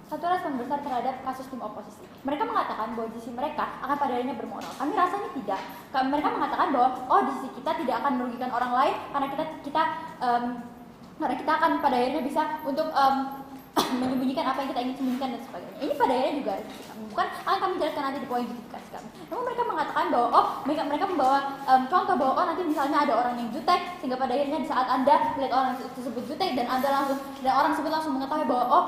satu respon besar terhadap kasus tim oposisi. Mereka mengatakan bahwa di sisi mereka akan pada akhirnya bermoral. Kami rasanya tidak. Mereka mengatakan bahwa di sisi kita tidak akan merugikan orang lain karena kita akan pada akhirnya bisa untuk menyembunyikan apa yang kita ingin sembunyikan dan sebagainya. Ini pada akhirnya juga bukan akan kami jelaskan nanti di poin justifikasi kami. Namun mereka mengatakan bahwa mereka membawa contoh bahwa nanti misalnya ada orang yang jutek sehingga pada akhirnya di saat Anda melihat orang tersebut jutek dan orang tersebut langsung mengetahui bahwa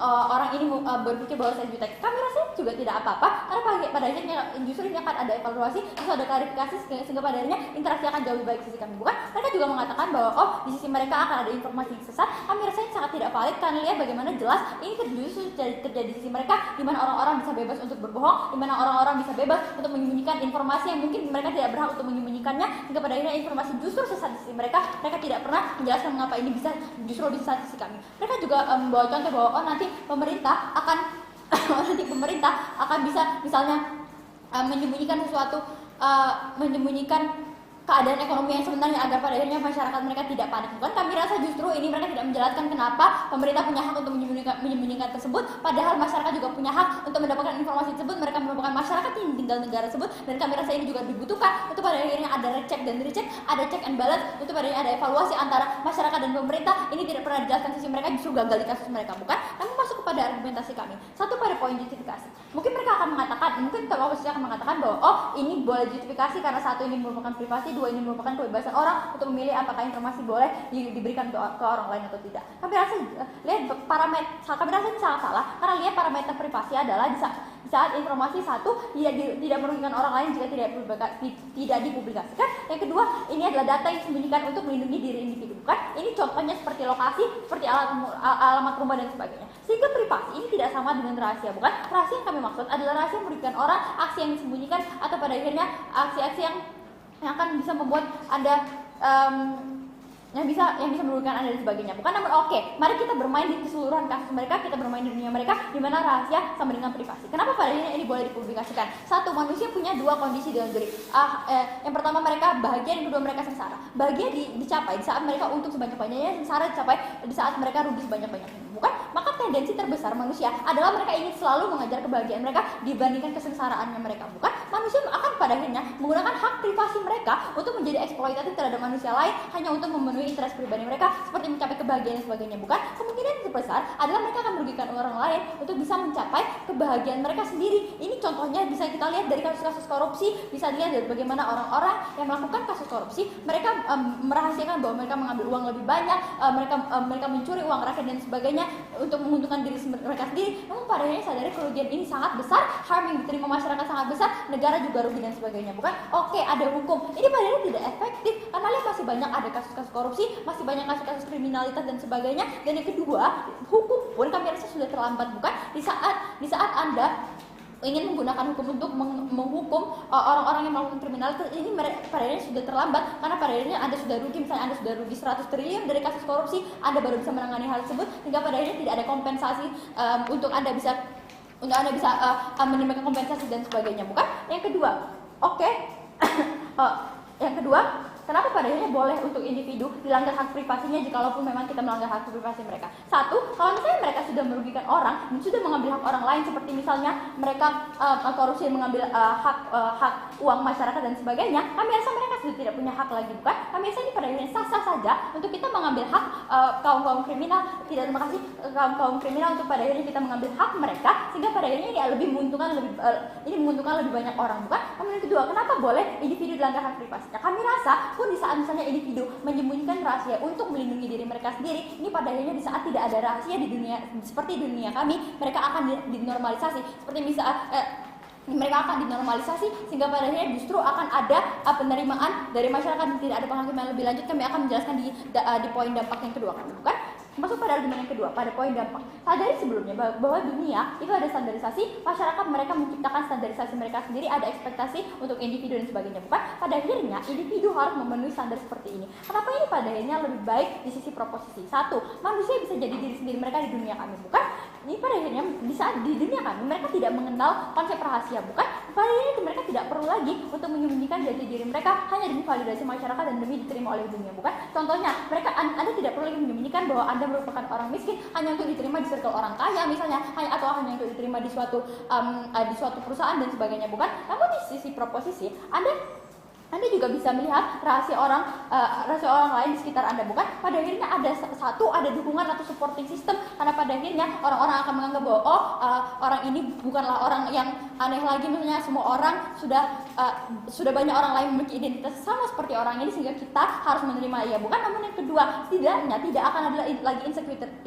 orang ini berpikir bahwa saya jutek. Kami rasa juga tidak apa-apa karena pada akhirnya justru ini akan ada evaluasi terus ada klarifikasi sehingga pada akhirnya interaksi akan jauh lebih baik sisi kami. Bukan mereka juga mengatakan bahwa di sisi mereka akan ada informasi yang sesat. Kami rasanya sangat tidak valid karena lihat bagaimana jelas ini terjadi di sisi mereka, di mana orang-orang bisa bebas untuk berbohong, di mana orang-orang bisa bebas untuk menyembunyikan informasi yang mungkin mereka tidak berhak untuk menyembunyikannya, hingga pada akhirnya informasi justru sesat di sisi mereka tidak pernah menjelaskan mengapa ini bisa justru di sisi kami. Mereka juga membawa contoh bahwa nanti pemerintah akan bisa misalnya menyembunyikan sesuatu, menyembunyikan keadaan ekonomi yang sebenarnya agar pada akhirnya masyarakat mereka tidak panik. Bukan kami rasa justru ini mereka tidak menjelaskan kenapa pemerintah punya hak untuk menyembunyikan tersebut, padahal masyarakat juga punya hak untuk mendapatkan informasi tersebut. Mereka merupakan masyarakat yang tinggal negara tersebut dan kami rasa ini juga dibutuhkan untuk pada akhirnya ada recheck dan recheck, ada check and balance, untuk pada akhirnya ada evaluasi antara masyarakat dan pemerintah. Ini tidak pernah dijelaskan sisi mereka, justru gagal di kasus mereka. Bukan, namun masuk kepada argumentasi kami. Satu, pada poin justifikasi. Mungkin mereka akan mengatakan, mungkin oposisi akan mengatakan bahwa ini boleh justifikasi karena satu, ini merupakan privasi, dua, ini merupakan kebebasan orang untuk memilih apakah informasi boleh diberikan ke orang lain atau tidak. Kami rasa kami rasa ini sangat salah karena lihat parameter privasi adalah di saat informasi satu tidak merugikan orang lain jika tidak dipublikasikan. Yang kedua, ini adalah data yang disembunyikan untuk melindungi diri individu. Bukan, ini contohnya seperti lokasi, seperti alamat rumah dan sebagainya. Sehingga privasi ini tidak sama dengan rahasia. Bukan, rahasia yang kami maksud adalah rahasia yang merugikan orang, aksi yang disembunyikan atau pada akhirnya aksi-aksi yang akan bisa membuat Anda yang bisa merugikan Anda dan sebagainya. Bukan, namun mari kita bermain di keseluruhan kasus mereka, kita bermain di dunia mereka di mana rahasia sama dengan privasi. Kenapa pada akhirnya ini boleh dipublikasikan? Satu, manusia punya dua kondisi dalam diri. Yang pertama mereka bahagia, yang kedua mereka sengsara. Bahagia dicapai di saat mereka untung sebanyak-banyaknya, sengsara dicapai di saat mereka rugi sebanyak-banyaknya. Bukan, maka tendensi terbesar manusia adalah mereka ingin selalu mengejar kebahagiaan mereka dibandingkan kesengsaraannya mereka. Bukan, manusia akan pada akhirnya menggunakan hak privasi mereka untuk menjadi eksploitatif terhadap manusia lain hanya untuk memenuhi interest pribadi mereka seperti mencapai kebahagiaan dan sebagainya. Bukan, kemungkinan terbesar adalah mereka akan merugikan orang lain untuk bisa mencapai kebahagiaan mereka sendiri. Ini contohnya bisa kita lihat dari kasus-kasus korupsi, bisa dilihat dari bagaimana orang-orang yang melakukan kasus korupsi mereka merahasiakan bahwa mereka mengambil uang lebih banyak, mereka mencuri uang rakyat dan sebagainya untuk menguntungkan diri mereka sendiri. Namun pada akhirnya sadari kerugian ini sangat besar, harm yang diterima masyarakat sangat besar, negara juga rugi dan sebagainya. Bukan, ada hukum. Ini pada akhirnya tidak efektif karena lihat masih banyak ada kasus-kasus korupsi, masih banyak kasus-kasus kriminalitas dan sebagainya. Dan yang kedua, hukum pun kami rasa sudah terlambat. Bukan, di saat Anda ingin menggunakan hukum untuk menghukum orang-orang yang melakukan kriminalitas, ini pada akhirnya sudah terlambat karena pada akhirnya Anda sudah rugi. Misalnya Anda sudah rugi 100 triliun dari kasus korupsi, Anda baru bisa menangani hal tersebut hingga pada akhirnya tidak ada kompensasi untuk Anda bisa menerima kompensasi dan sebagainya. Bukan, yang kedua, yang kedua, kenapa pada akhirnya boleh untuk individu dilanggar hak privasinya jikalau memang kita melanggar hak privasi mereka? Satu, kalau misalnya mereka sudah merugikan orang dan sudah mengambil hak orang lain, seperti misalnya mereka korupsi mengambil hak uang masyarakat dan sebagainya, kami rasa mereka sudah tidak punya hak lagi. Bukan, kami rasa ini pada akhirnya sah-sah saja untuk kita mengambil hak kaum kriminal. Tidak, terima kasih, kaum kriminal untuk pada akhirnya kita mengambil hak mereka sehingga pada akhirnya ini lebih menguntungkan lebih banyak orang. Bukan, namun yang kedua, kenapa boleh individu dilanggar hak privasinya? Kami rasa pun di saat misalnya individu menyembunyikan rahasia untuk melindungi diri mereka sendiri, ini pada akhirnya di saat tidak ada rahasia di dunia seperti dunia kami, mereka akan dinormalisasi seperti mereka akan dinormalisasi sehingga pada akhirnya justru akan ada penerimaan dari masyarakat dan tidak ada penghakiman lebih lanjut. Kami akan menjelaskan di poin dampak yang kedua kami. Bukan, masuk pada argumen yang kedua, pada poin dampak. Sadari sebelumnya bahwa dunia itu ada standarisasi, masyarakat mereka menciptakan standarisasi mereka sendiri, ada ekspektasi untuk individu dan sebagainya. Bukan, pada akhirnya individu harus memenuhi standar seperti ini. Kenapa ini pada akhirnya lebih baik di sisi proposisi? Satu, manusia bisa jadi diri sendiri mereka di dunia kami. Bukan, ini pada akhirnya di saat di dunia kami mereka tidak mengenal konsep rahasia. Bukan, pada akhirnya mereka tidak perlu lagi untuk menyembunyikan jati diri mereka hanya demi validasi masyarakat dan demi diterima oleh dunia, bukan? Contohnya, Anda tidak perlu lagi menyembunyikan bahwa Anda merupakan orang miskin hanya untuk diterima di circle orang kaya misalnya, atau hanya untuk diterima di suatu perusahaan dan sebagainya, bukan? Namun di sisi proposisi, Anda juga bisa melihat rahasia orang lain di sekitar Anda, bukan? Pada akhirnya ada dukungan atau supporting system, karena pada akhirnya orang-orang akan menganggap bahwa orang ini bukanlah orang yang aneh lagi, misalnya semua orang sudah banyak orang lain memiliki identitas sama seperti orang ini sehingga kita harus menerima ia, bukan? Namun yang kedua, tidak akan ada lagi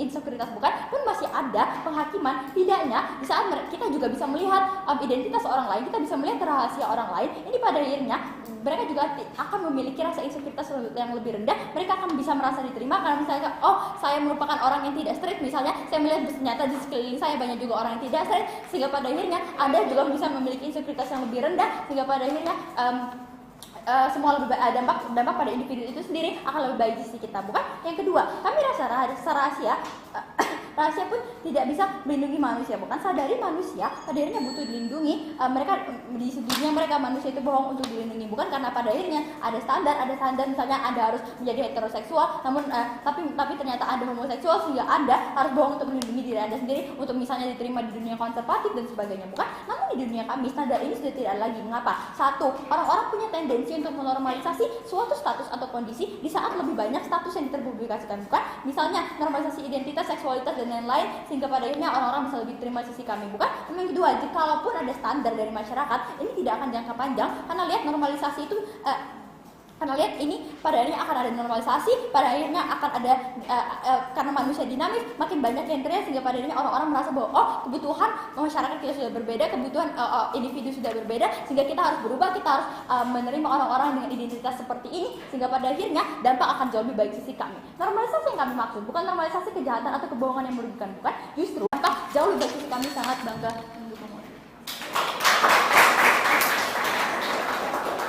insekuritas, bukan? Pun masih ada penghakiman, tidaknya di saat kita juga bisa melihat identitas orang lain, kita bisa melihat rahasia orang lain, ini pada akhirnya mereka juga akan memiliki rasa insekuritas yang lebih rendah. Mereka akan bisa merasa diterima karena misalnya, saya merupakan orang yang tidak straight, misalnya saya melihat ternyata di sekeliling saya banyak juga orang yang tidak straight, sehingga pada akhirnya Anda juga bisa memiliki insekuritas yang lebih rendah, sehingga pada akhirnya semua lebih baik, dampak pada individu itu sendiri akan lebih baik di sisi kita, bukan? Yang kedua, kami rasa rahasia pun tidak bisa melindungi manusia, bukan? Sadari manusia pada akhirnya butuh dilindungi. Mereka di dunia mereka manusia itu bohong untuk dilindungi, bukan? Karena pada akhirnya ada standar misalnya Anda harus menjadi heteroseksual, namun tapi ternyata Anda homoseksual, sehingga Anda harus bohong untuk melindungi diri Anda sendiri untuk misalnya diterima di dunia konservatif dan sebagainya, bukan? Namun di dunia kami standar ini sudah tidak ada lagi. Mengapa? Satu, orang-orang punya tendensi untuk menormalisasi suatu status atau kondisi di saat lebih banyak status yang terpublikasikan, bukan? Misalnya normalisasi identitas, seksualitas dan lain-lain, sehingga pada akhirnya orang-orang bisa lebih terima sisi kami, bukan? Yang kedua, jikalaupun ada standar dari masyarakat, ini tidak akan jangka panjang, karena lihat normalisasi itu karena lihat ini pada akhirnya akan ada normalisasi, pada akhirnya akan ada karena manusia dinamis, makin banyak yang teriak, sehingga pada akhirnya orang-orang merasa bahwa kebutuhan masyarakat kita sudah berbeda, kebutuhan individu sudah berbeda, sehingga kita harus berubah, kita harus menerima orang-orang dengan identitas seperti ini, sehingga pada akhirnya dampak akan jauh lebih baik sisi kami. Normalisasi yang kami maksud bukan normalisasi kejahatan atau kebohongan yang merugikan, bukan, justru dampak jauh lebih baik sisi kami sangat bangga